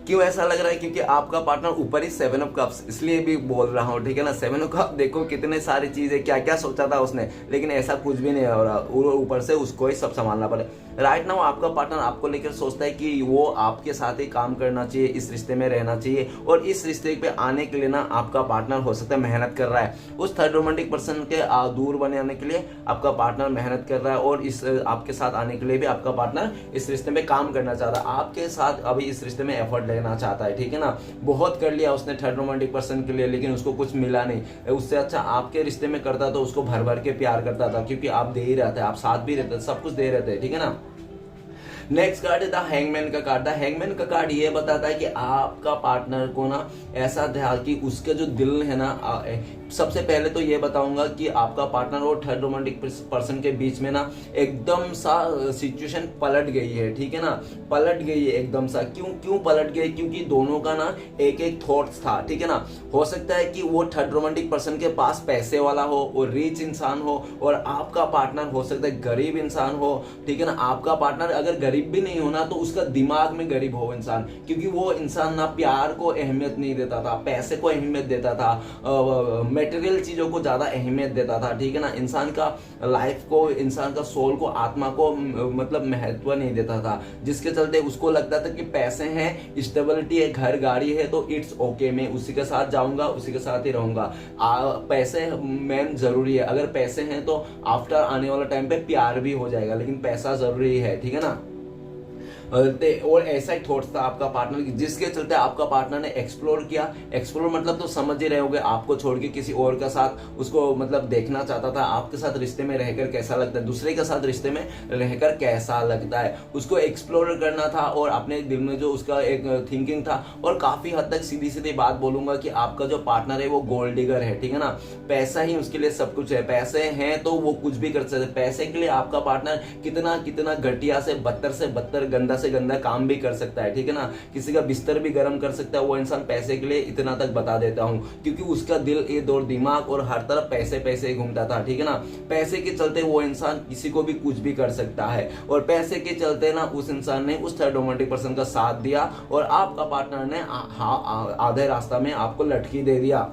क्यों ऐसा लग रहा है, क्योंकि आपका पार्टनर ऊपर ही 7 ऑफ कप्स, इसलिए भी बोल रहा हूँ, ठीक है ना। 7 ऑफ कप देखो कितने सारी चीजें, क्या क्या सोचा था उसने, लेकिन ऐसा कुछ भी नहीं हो रहा, ऊपर से उसको ही सब संभालना पड़े। राइट नाउ आपका पार्टनर आपको लेकर सोचता है कि वो आपके साथ ही काम करना चाहिए, इस रिश्ते में रहना चाहिए, और इस रिश्ते पे आने के लिए ना आपका पार्टनर हो सकता है मेहनत कर रहा है। उस थर्ड रोमांटिक पर्सन के दूर बनाने के लिए आपका पार्टनर मेहनत कर रहा है, और इस आपके साथ आने के लिए भी आपका पार्टनर इस रिश्ते में काम करना चाहता है, आपके साथ अभी इस रिश्ते में एफर्ट लेना चाहता है, ठीक है ना। बहुत कर लिया उसने थर्ड रोमांटिक पर्सन के लिए, लेकिन उसको कुछ मिला नहीं। उससे अच्छा आपके रिश्ते में करता तो उसको भर भर के प्यार करता था, क्योंकि आप दे ही रहते, आप साथ भी रहते, सब कुछ दे रहते हैं, ठीक है ना। नेक्स्ट कार्ड है द हैंगमैन का कार्ड। द हैंगमैन का कार्ड ये बताता है कि आपका पार्टनर को ना ऐसा था कि उसके जो दिल है ना, सबसे पहले तो ये बताऊंगा कि आपका पार्टनर और थर्ड रोमांटिक पर्सन के बीच में ना एकदम सा सिचुएशन पलट गई है, ठीक है ना, पलट गई है एकदम सा। क्यों पलट गई, क्योंकि दोनों का ना एक एक थॉट्स था, ठीक है ना। हो सकता है कि वो थर्ड रोमांटिक पर्सन के पास पैसे वाला हो और रिच इंसान हो, और आपका पार्टनर हो सकता है गरीब इंसान हो, ठीक है ना। आपका पार्टनर अगर गरीब भी नहीं होना तो उसका दिमाग में गरीब हो इंसान, क्योंकि वो इंसान ना प्यार को अहमियत नहीं देता था, पैसे को अहमियत देता था, मटेरियल चीजों को ज्यादा अहमियत देता था, ठीक है ना। इंसान का लाइफ को, इंसान का सोल को, आत्मा को मतलब महत्व नहीं देता था, जिसके चलते उसको लगता था कि पैसे हैं, स्टेबिलिटी है, घर गाड़ी है तो इट्स ओके, मैं उसी के साथ जाऊंगा, उसी के साथ ही रहूंगा। पैसे मेन जरूरी है, अगर पैसे हैं तो आफ्टर आने वाला टाइम पे प्यार भी हो जाएगा, लेकिन पैसा जरूरी है, ठीक है ना। और ऐसा ही थॉट्स था आपका पार्टनर, जिसके चलते आपका पार्टनर ने एक्सप्लोर किया। एक्सप्लोर मतलब तो समझ ही रहे होगे, आपको छोड़ के किसी और के साथ उसको मतलब देखना चाहता था, आपके साथ रिश्ते में रहकर कैसा लगता है, दूसरे के साथ रिश्ते में रहकर कैसा लगता है, उसको एक्सप्लोर करना था। और अपने दिल में जो उसका एक थिंकिंग था, और काफी हद तक सीधी सीधी बात बोलूंगा कि आपका जो पार्टनर है वो गोल्ड डिगर है, ठीक है ना। पैसा ही उसके लिए सब कुछ है, पैसे हैं तो वो कुछ भी कर सकते। पैसे के लिए आपका पार्टनर कितना कितना घटिया से बदतर गंदा से गंदा काम भी कर सकता है, ठीक है ना। किसी का बिस्तर भी गर्म कर सकता है वो इंसान पैसे के लिए, इतना तक बता देता हूं, क्योंकि उसका दिल इधर और दिमाग और हर तरफ पैसे पैसे ही घूमता था, ठीक है ना। पैसे के चलते वो इंसान किसी को भी कुछ भी कर सकता है, और पैसे के चलते ना उस इंसान ने उस थर्ड रोमांटिक पर्सन का साथ दिया, और आपका पार्टनर ने आधे रास्ता में आपको लटकी दे दिया।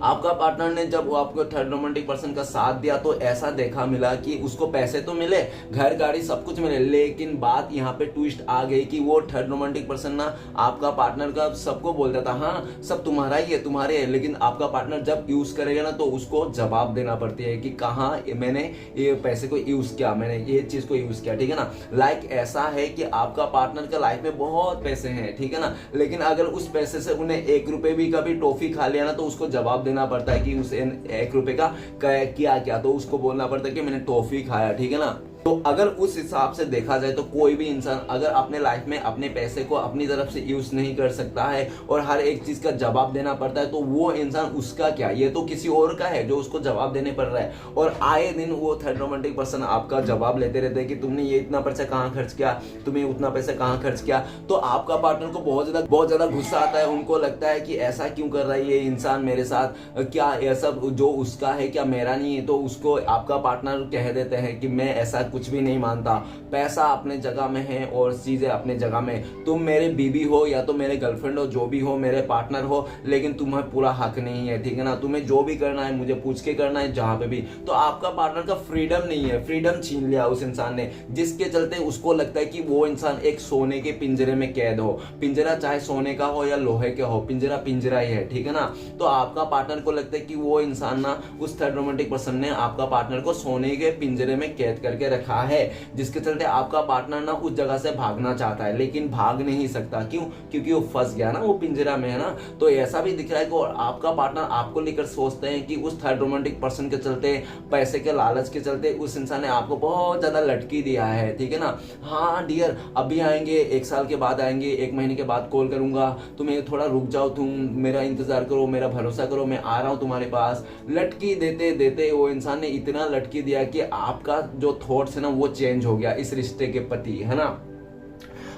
आपका पार्टनर ने जब वो आपको थर्ड रोमांटिक पर्सन का साथ दिया तो ऐसा देखा मिला कि उसको पैसे तो मिले, घर गाड़ी सब कुछ मिले, लेकिन बात यहाँ पे ट्विस्ट आ गई कि वो थर्ड रोमांटिक पर्सन ना आपका पार्टनर का सबको बोलता था, हाँ सब तुम्हारा ही है, तुम्हारे है, लेकिन आपका पार्टनर जब यूज करेगा ना तो उसको जवाब देना पड़ती है कि कहाँ मैंने ये पैसे को यूज किया, मैंने ये चीज को यूज किया, ठीक है ना। लाइक ऐसा है कि आपका पार्टनर का लाइफ में बहुत पैसे हैं, ठीक है ना, लेकिन अगर उस पैसे से उन्हें 1 रुपए भी कभी टॉफी खा लिया ना तो उसको जवाब देना पड़ता है कि उस 1 रुपए का क्या, तो उसको बोलना पड़ता है कि मैंने टॉफी खाया, ठीक है ना। तो अगर उस हिसाब से देखा जाए तो कोई भी इंसान अगर अपने लाइफ में अपने पैसे को अपनी तरफ से यूज नहीं कर सकता है और हर एक चीज का जवाब देना पड़ता है, तो वो इंसान उसका क्या, ये तो किसी और का है जो उसको जवाब देने पड़ रहा है। और आए दिन वो थर्ड रोमांटिक पर्सन आपका जवाब लेते रहते हैं कि तुमने ये इतना पैसा कहाँ खर्च किया, तुमने उतना पैसा कहाँ खर्च किया। तो आपका पार्टनर को बहुत ज्यादा गुस्सा आता है, उनको लगता है कि ऐसा क्यों कर रहा है ये इंसान मेरे साथ, क्या यह सब जो उसका है क्या मेरा नहीं है। तो उसको आपका पार्टनर कह देते हैं कि मैं ऐसा कुछ भी नहीं मानता, पैसा अपने जगह में है और चीजें अपने जगह में, तुम मेरे बीबी हो या तो मेरे गर्लफ्रेंड हो, जो भी हो, मेरे पार्टनर हो, लेकिन तुम्हें पूरा हक नहीं है, ठीक है ना। तुम्हें जो भी करना है मुझे पूछ के करना है जहां पे भी। तो आपका पार्टनर का फ्रीडम नहीं है, फ्रीडम छीन लिया उस इंसान ने, जिसके चलते उसको लगता है कि वो इंसान एक सोने के पिंजरे में कैद हो। पिंजरा चाहे सोने का हो या लोहे का हो, पिंजरा पिंजरा ही है, ठीक है ना। तो आपका पार्टनर को लगता है कि वो इंसान ना, उस थर्ड रोमांटिक पर्सन ने आपका पार्टनर को सोने के पिंजरे में कैद करके रखा है, जिसके चलते आपका पार्टनर ना उस जगह से भागना चाहता है लेकिन भाग नहीं सकता। क्यों? क्योंकि वो फंस गया ना, वो पिंजरा में है ना। तो ऐसा भी दिख रहा है कि आपका पार्टनर आपको लेकर सोचते हैं कि उस थर्ड रोमांटिक पर्सन के चलते, पैसे के लालच के चलते उस इंसान ने आपको बहुत ज्यादा लटकी दिया है, ठीक है ना। हाँ डियर, अभी आएंगे, 1 साल के बाद आएंगे, 1 महीने के बाद कॉल करूंगा, तुम्हें थोड़ा रुक जाओ, तुम मेरा इंतजार करो, मेरा भरोसा करो, मैं आ रहा हूं तुम्हारे पास। लटकी देते देते वो इंसान ने इतना लटकी दिया कि आपका जो थॉट्स है ना वो चेंज हो गया इस रिश्ते के प्रति, है ना।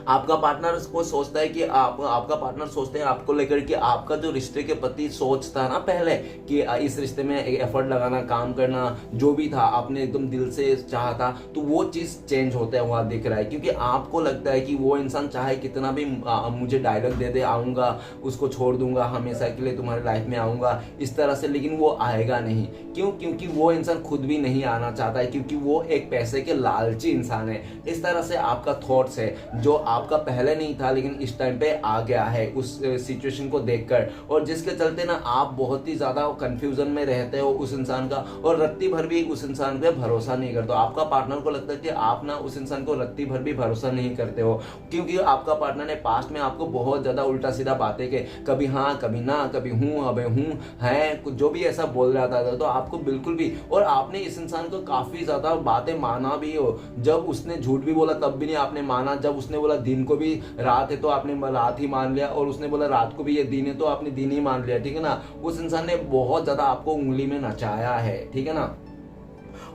आपका पार्टनर को सोचता है कि आपका पार्टनर सोचते हैं आपको लेकर कि आपका जो रिश्ते के प्रति सोच था ना पहले, कि इस रिश्ते में एक एफर्ट लगाना, काम करना, जो भी था आपने एकदम दिल से चाहा था, तो वो चीज चेंज होता है वहां दिख रहा है। क्योंकि आपको लगता है कि वो इंसान चाहे कितना भी मुझे डायलॉग दे दे, आऊंगा, उसको छोड़ दूंगा, हमेशा के लिए तुम्हारी लाइफ में आऊंगा इस तरह से, लेकिन वो आएगा नहीं। क्यों? क्योंकि वो इंसान खुद भी नहीं आना चाहता है, क्योंकि वो एक पैसे के लालची इंसान है। इस तरह से आपका थॉट्स है जो आपका पहले नहीं था लेकिन इस टाइम पे आ गया है उस सिचुएशन को देखकर, और जिसके चलते ना आप बहुत ही ज्यादा कंफ्यूजन में रहते हो उस इंसान का, और रत्ती भर भी उस इंसान पे भरोसा नहीं करते हो। आपका पार्टनर को लगता है कि आप ना उस इंसान को रत्ती भर भी भरोसा नहीं करते हो, क्योंकि आपका पार्टनर ने पास्ट में आपको बहुत ज्यादा उल्टा सीधा बातें के, कभी हाँ कभी ना, कभी हूँ अबे हूँ है, जो भी ऐसा बोल रहा था, तो आपको बिल्कुल भी, और आपने इस इंसान को काफी ज्यादा बातें माना भी हो। जब उसने झूठ भी बोला तब भी नहीं आपने माना, जब उसने बोला दिन को भी रात है तो आपने रात ही मान लिया, और उसने बोला रात को भी ये दिन है तो आपने दिन ही मान लिया, ठीक है ना। उस इंसान ने बहुत ज्यादा आपको उंगली में नचाया है, ठीक है ना।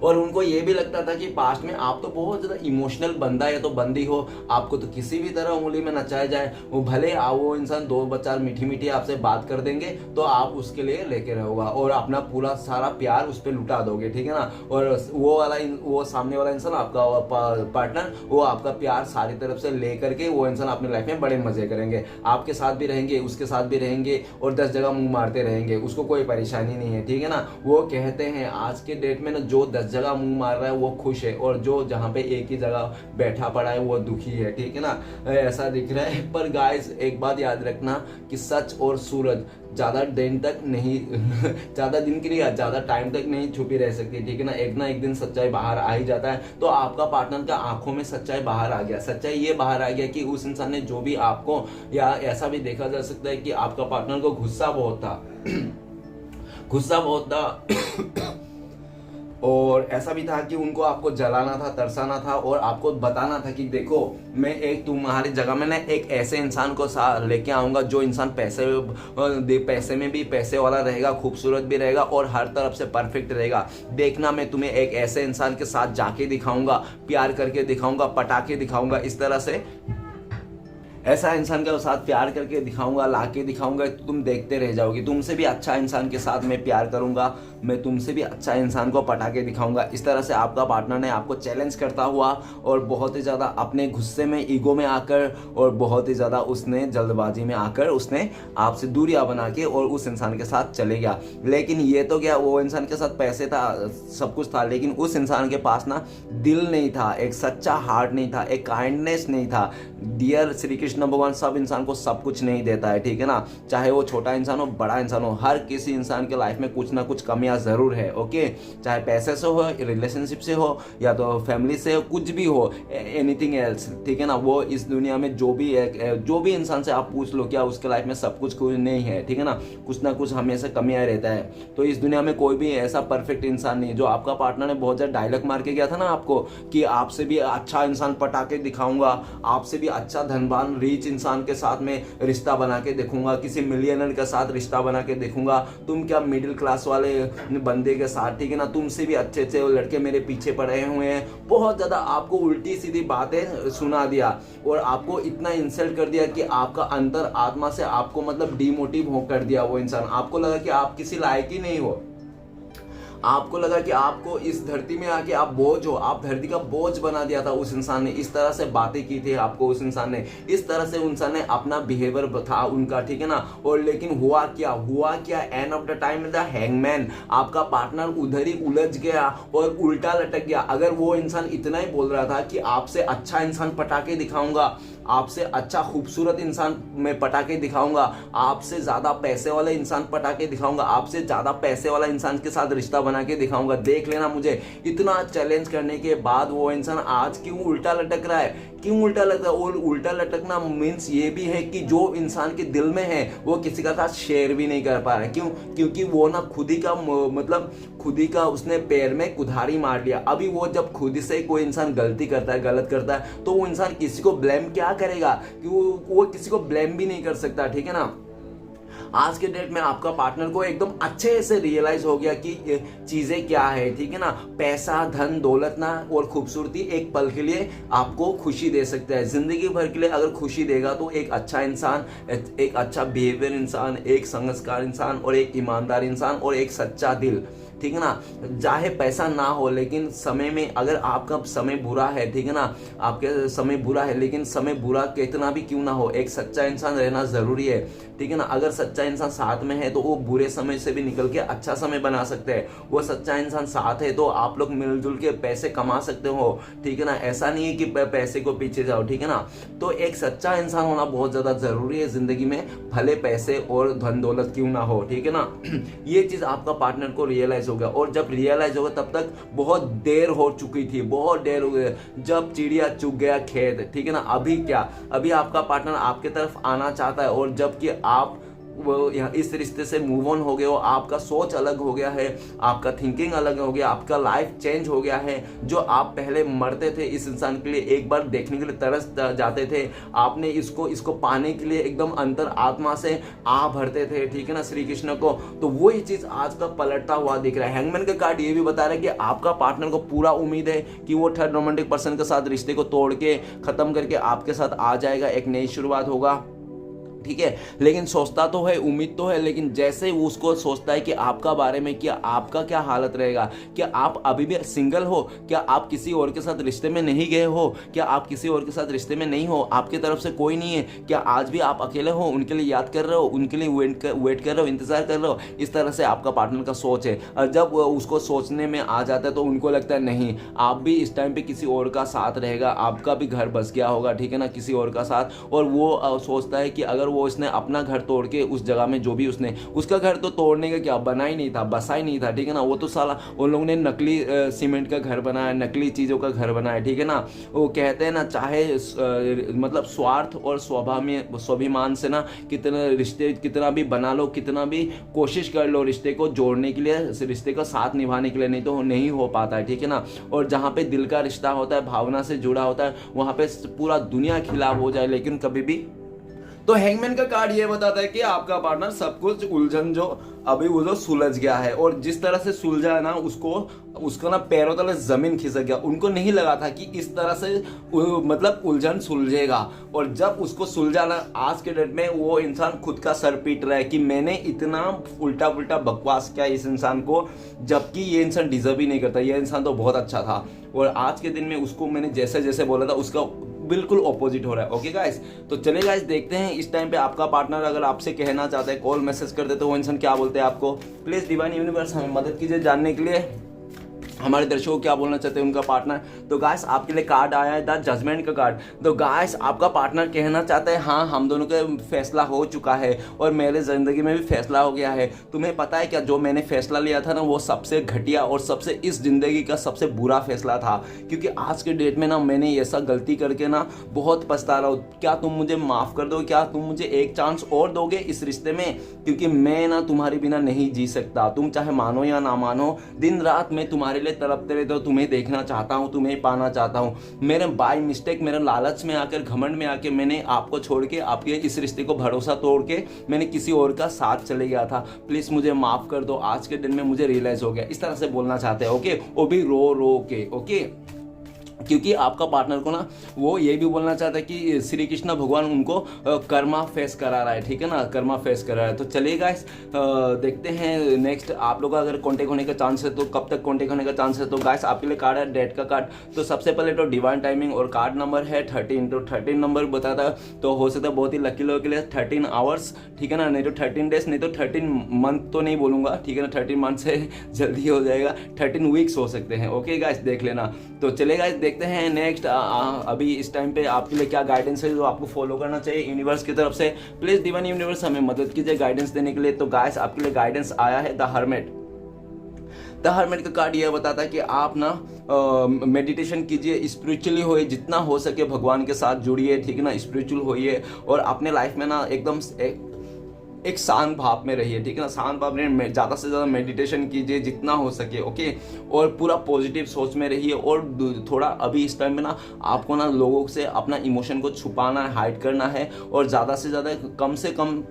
और उनको ये भी लगता था कि पास्ट में आप तो बहुत ज़्यादा इमोशनल बंदा या तो बंदी हो, आपको तो किसी भी तरह उंगली में नचाया जाए, वो भले वो इंसान दो चार मीठी मीठी आपसे बात कर देंगे तो आप उसके लिए लेके रहोगा और अपना पूरा सारा प्यार उस पर लुटा दोगे, ठीक है ना। और वो सामने वाला इंसान आपका पार्टनर वो आपका प्यार सारी तरफ से ले करके वो इंसान अपनी लाइफ में बड़े मजे करेंगे, आपके साथ भी रहेंगे, उसके साथ भी रहेंगे और 10 जगह मुंह मारते रहेंगे, उसको कोई परेशानी नहीं है, ठीक है ना। वो कहते हैं आज के डेट में ना जो 10 जगह मुंह मार रहा है वो खुश है और जो जहाँ पे एक ही जगह बैठा पड़ा है वो दुखी है, ठीक है ना। ऐसा दिख रहा है। पर गाइस एक बात याद रखना कि सच और सूरज ज्यादा दिन तक नहीं ज्यादा दिन के लिए ज्यादा टाइम तक नहीं छुपी रह सकती, ठीक है ना एक दिन सच्चाई बाहर आ ही जाता है। तो आपका पार्टनर का आंखों में सच्चाई बाहर आ गया, सच्चाई ये बाहर आ गया कि उस इंसान ने जो भी आपको, या ऐसा भी देखा जा सकता है कि आपका पार्टनर को गुस्सा बहुत था गुस्सा बहुत था और ऐसा भी था कि उनको आपको जलाना था, तरसाना था और आपको बताना था कि देखो मैं एक तुम्हारी जगह में ना एक ऐसे इंसान को लेके आऊंगा जो इंसान पैसे में भी पैसे वाला रहेगा, खूबसूरत भी रहेगा और हर तरफ से परफेक्ट रहेगा। देखना मैं तुम्हें एक ऐसे इंसान के साथ जाके दिखाऊंगा, प्यार करके दिखाऊंगा, पटाके दिखाऊंगा, इस तरह से ऐसा इंसान के साथ प्यार करके दिखाऊंगा, लाके दिखाऊंगा, तो तुम देखते रह जाओगे। तुमसे भी अच्छा इंसान के साथ मैं प्यार करूंगा, मैं तुमसे भी अच्छा इंसान को पटाके दिखाऊंगा। इस तरह से आपका पार्टनर ने आपको चैलेंज करता हुआ और बहुत ही ज़्यादा अपने गुस्से में, ईगो में आकर और बहुत ही ज़्यादा उसने जल्दबाजी में आकर उसने आपसे दूरियां बना के और उस इंसान के साथ चले गया। लेकिन ये तो क्या, वो इंसान के साथ पैसे था, सब कुछ था, लेकिन उस इंसान के पास ना दिल नहीं था, एक सच्चा हार्ट नहीं था, एक काइंडनेस नहीं था। डियर श्री कृष्ण भगवान सब इंसान को सब कुछ नहीं देता है, ठीक है ना। चाहे वो छोटा इंसान हो, बड़ा इंसान हो, हर किसी इंसान के लाइफ में कुछ ना कुछ कमियां जरूर है, ओके। चाहे पैसे से हो, रिलेशनशिप से हो, या तो फैमिली से हो, कुछ भी हो, एनीथिंग एल्स, ठीक है ना। वो इस दुनिया में जो भी इंसान से आप पूछ लो क्या उसके लाइफ में सब कुछ नहीं है, ठीक है ना। कुछ ना कुछ हमेशा कमियां रहता है। तो इस दुनिया में कोई भी ऐसा परफेक्ट इंसान नहीं। जो आपका पार्टनर ने बहुत ज्यादा डायलॉग मार के गया था ना आपको कि आपसे भी अच्छा इंसान पटाके दिखाऊंगा, आपसे भी अच्छा धनवान रिच इंसान के साथ में रिश्ता बना के देखूंगा, किसी मिलियनर के साथ रिश्ता बना के देखूंगा, तुम क्या मिडिल क्लास वाले बंदे के साथ, ठीक है ना। तुमसे भी अच्छे अच्छे लड़के मेरे पीछे पड़े हुए हैं। बहुत ज्यादा आपको उल्टी सीधी बातें सुना दिया और आपको इतना इंसल्ट कर दिया कि आपका अंतर आत्मा से आपको मतलब डिमोटिव हो कर दिया वो इंसान। आपको लगा कि आप किसी लायक ही नहीं हो, आपको लगा कि आपको इस धरती में आके आप बोझ हो, आप धरती का बोझ बना दिया था उस इंसान ने। इस तरह से बातें की थी आपको उस इंसान ने, इस तरह से इंसान ने अपना बिहेवियर था उनका, ठीक है ना। और लेकिन हुआ क्या end of the time the hangman, आपका पार्टनर उधर ही उलझ गया और उल्टा लटक गया। अगर वो इंसान इतना ही बोल रहा था कि आपसे अच्छा इंसान पटाके दिखाऊंगा, आपसे अच्छा खूबसूरत इंसान मैं पटाके दिखाऊंगा, आपसे ज्यादा पैसे वाले इंसान पटाके दिखाऊंगा, आपसे ज्यादा पैसे वाला इंसान के साथ रिश्ता बना के दिखाऊंगा, देख लेना मुझे। इतना चैलेंज करने के बाद वो इंसान आज क्यों उल्टा लटक रहा है, क्यों उल्टा लटक रहा है? और उल्टा लटकना मीन्स ये भी है कि जो इंसान के दिल में है वो किसी का साथ शेयर भी नहीं कर पा रहा है। क्यों? क्योंकि वो ना खुद ही का उसने पैर में कुल्हाड़ी मार लिया। अभी वो जब खुद से कोई इंसान गलती करता है, गलत करता है, तो वो इंसान किसी को ब्लेम क्या करेगा कि वो किसी को ब्लेम भी नहीं कर सकता, ठीक है ना। आज के डेट में आपका पार्टनर को एकदम अच्छे से रियलाइज हो गया कि चीजें क्या है, ठीक है ना। पैसा, धन, दौलत ना और खूबसूरती एक पल के लिए आपको खुशी दे सकता है, जिंदगी भर के लिए अगर खुशी देगा तो एक अच्छा इंसान, एक अच्छा बिहेवियर इंसान, एक संस्कार इंसान और एक ईमानदार इंसान और एक सच्चा दिल, ठीक है ना। चाहे पैसा ना हो लेकिन समय में, अगर आपका समय बुरा है, ठीक है ना, आपके समय बुरा है, लेकिन समय बुरा कितना भी क्यों ना हो, एक सच्चा इंसान रहना जरूरी है, ठीक है ना। अगर सच्चा इंसान साथ में है तो वो बुरे समय से भी निकल के अच्छा समय बना सकते हैं। वो सच्चा इंसान साथ है तो आप लोग मिलजुल के पैसे कमा सकते हो, ठीक है ना। ऐसा नहीं है कि पैसे को पीछे जाओ, ठीक है ना। तो एक सच्चा इंसान होना बहुत ज्यादा जरूरी है जिंदगी में, भले पैसे और धन दौलत क्यों ना हो, ठीक है ना। ये चीज आपका पार्टनर को रियलाइज हो गया, और जब रियलाइज होगा तब तक बहुत देर हो चुकी थी, बहुत देर हो गई, जब चिड़िया चुग गया खेत, ठीक है ना। अभी क्या, अभी आपका पार्टनर आपके तरफ आना चाहता है, और जबकि आप वो इस रिश्ते से मूव ऑन हो गए हो, आपका सोच अलग हो गया है, आपका थिंकिंग अलग हो गया, आपका लाइफ चेंज हो गया है। जो आप पहले मरते थे इस इंसान के लिए, एक बार देखने के लिए तरस जाते थे, आपने इसको पाने के लिए एकदम अंतर आत्मा से आ भरते थे, ठीक है ना, श्री कृष्ण को, तो वही चीज आज का पलटता हुआ दिख रहा है। हैंगमैन का कार्ड ये भी बता रहा है कि आपका पार्टनर को पूरा उम्मीद है कि वो थर्ड रोमांटिक पर्सन के साथ रिश्ते को तोड़ के खत्म करके आपके साथ आ जाएगा, एक नई शुरुआत होगा, ठीक है। लेकिन सोचता तो है, उम्मीद तो है, लेकिन जैसे वो उसको सोचता है कि आपका बारे में, क्या आपका क्या हालत रहेगा, क्या आप अभी भी सिंगल हो, क्या आप किसी और के साथ रिश्ते में नहीं गए हो, क्या आप किसी और के साथ रिश्ते में नहीं हो, आपकी तरफ से कोई नहीं है, क्या आज भी आप अकेले हो, उनके लिए याद कर रहे हो, उनके लिए वेट कर रहे हो, इंतजार कर रहे हो, इस तरह से आपका पार्टनर का सोच है। और जब उसको सोचने में आ जाता है तो उनको लगता है नहीं, आप भी इस टाइम पे किसी और का साथ रहेगा, आपका भी घर बस गया होगा, ठीक है ना, किसी और का साथ। और वो सोचता है कि अगर वो इसने अपना घर तोड़ के उस जगह में जो भी उसने, उसका घर तो तोड़ने का क्या, बना ही नहीं था, बसा ही नहीं था, ठीक है ना, वो तो साला उन लोगों ने नकली सीमेंट का घर बनाया, नकली चीज़ों का घर बनाया, ठीक है ना। वो कहते हैं ना, चाहे मतलब स्वार्थ और स्वाभिमान से ना कितना रिश्ते कितना भी बना लो, कितना भी कोशिश कर लो रिश्ते को जोड़ने के लिए, रिश्ते का साथ निभाने के लिए, नहीं तो नहीं हो पाता है, ठीक है ना। और जहाँ पे दिल का रिश्ता होता है, भावना से जुड़ा होता है, वहाँ पे पूरा दुनिया खिलाफ हो जाए, लेकिन कभी भी। तो हैंगमैन का कार्ड ये बताता है कि आपका पार्टनर सब कुछ उलझन जो अभी वो जो सुलझ गया है, और जिस तरह से सुलझा है ना, उसको ना पैरों तले जमीन खिसक गया। उनको नहीं लगा था कि इस तरह से मतलब उलझन सुलझेगा, और जब उसको सुलझा ना, आज के डेट में वो इंसान खुद का सर पीट रहा है कि मैंने इतना उल्टा पुल्टा बकवास किया इस इंसान को, जबकि ये इंसान डिजर्व ही नहीं करता, ये इंसान तो बहुत अच्छा था, और आज के दिन में उसको मैंने जैसे जैसे बोला था उसका बिल्कुल ऑपोजिट हो रहा है। ओके गाइस, तो चलिए गाइस देखते हैं इस टाइम पे आपका पार्टनर अगर आपसे कहना चाहता है, कॉल मैसेज कर दे, तो वो इंसान क्या बोलते हैं आपको। प्लीज डिवाइन यूनिवर्स हमें मदद कीजिए जानने के लिए हमारे दर्शकों क्या बोलना चाहते हैं उनका पार्टनर। तो गाइस आपके लिए कार्ड आया है द जजमेंट का कार्ड। तो गाइस आपका पार्टनर कहना चाहता है, हाँ हम दोनों का फैसला हो चुका है और मेरे ज़िंदगी में भी फैसला हो गया है। तुम्हें पता है क्या, जो मैंने फैसला लिया था ना, वो सबसे घटिया और सबसे इस ज़िंदगी का सबसे बुरा फैसला था, क्योंकि आज के डेट में ना मैंने ऐसा गलती करके ना बहुत पछता रहा हूँ। क्या तुम मुझे माफ़ कर दो, क्या तुम मुझे एक चांस और दोगे इस रिश्ते में, क्योंकि मैं ना तुम्हारे बिना नहीं जी सकता। तुम चाहे मानो या ना मानो, दिन रात मैं तुम्हारे तड़पते रहते हो, तुम्हें देखना चाहता हूँ, तुम्हें पाना चाहता हूँ। मेरे बाय मिस्टेक, मेरे लालच में आकर, घमंड में आके मैंने आपको छोड़ के, आपके इस रिश्ते को भरोसा तोड़ के मैंने किसी और का साथ चले गया था। प्लीज मुझे माफ कर दो, आज के दिन में मुझे रियलाइज हो गया। इस तरह से बोलना चाहते हैं, ओके, वो भी रो रो के, ओके। क्योंकि आपका पार्टनर को ना वो ये भी बोलना चाहता है कि श्री कृष्ण भगवान उनको कर्मा फेस करा रहा है, ठीक है ना, कर्मा फेस करा रहा है। तो चलिए गाइस देखते हैं नेक्स्ट आप लोग का अगर कॉन्टेक्ट होने का चांस है तो कब तक कॉन्टेक्ट होने का चांस है। तो गाइस आपके लिए कार्ड है डेट का कार्ड। तो सबसे पहले तो डिवाइन टाइमिंग और कार्ड नंबर है 13। तो 13 नंबर बताता है, तो हो सकता है बहुत ही लकी लोगों के लिए 13 आवर्स, ठीक है ना, नहीं तो 13 डेज, नहीं तो 13 मंथ तो नहीं बोलूंगा, ठीक है ना, 13 मंथ से जल्दी हो जाएगा, 13 वीक्स हो सकते हैं। ओके गाइस देख लेना। तो चलिए गाइस देखते हैं नेक्स्ट अभी इस टाइम पे आपके लिए क्या गाइडेंस है जो आपको फॉलो करना चाहिए यूनिवर्स की तरफ से। प्लीज डिवाइन यूनिवर्स हमें मदद कीजिए गाइडेंस देने के लिए। तो गाइस आपके लिए गाइडेंस आया है द हर्मिट। द हर्मिट का कार्ड यह बताता है कि आप ना मेडिटेशन कीजिए, स्पिरिचुअली होइए, जितना हो सके भगवान के साथ जुड़िए, ठीक है ना, स्पिरिचुअल होइए और अपने लाइफ में ना एकदम एक शांत भाव में रहिए, ठीक है ना, शांत भाव में ज़्यादा से ज़्यादा मेडिटेशन कीजिए जितना हो सके, ओके, और पूरा पॉजिटिव सोच में रहिए। और थोड़ा अभी इस टाइम में ना आपको ना लोगों से अपना इमोशन को छुपाना है, हाइड करना है, और ज़्यादा से ज़्यादा कम से कम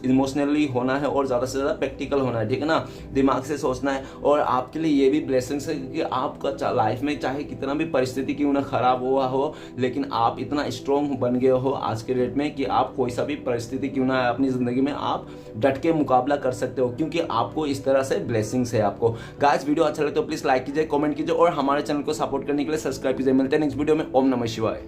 इमोशनली होना है और ज़्यादा से ज़्यादा प्रैक्टिकल होना है, ठीक है ना, दिमाग से सोचना है। और आपके लिए ये भी ब्लेसिंग्स है कि आपका लाइफ में चाहे कितना भी परिस्थिति क्यों ना खराब हुआ हो, लेकिन आप इतना स्ट्रॉन्ग बन गए हो आज के डेट में कि आप कोई सा भी परिस्थिति क्यों ना है अपनी ज़िंदगी में आप डट के मुकाबला कर सकते हो, क्योंकि आपको इस तरह से ब्लेसिंग्स है आपको। गाइस वीडियो अच्छा लगे तो प्लीज लाइक कीजिए, कमेंट कीजिए और हमारे चैनल को सपोर्ट करने के लिए सब्सक्राइब कीजिए। मिलते हैं नेक्स्ट वीडियो में। ओम नमः शिवाय।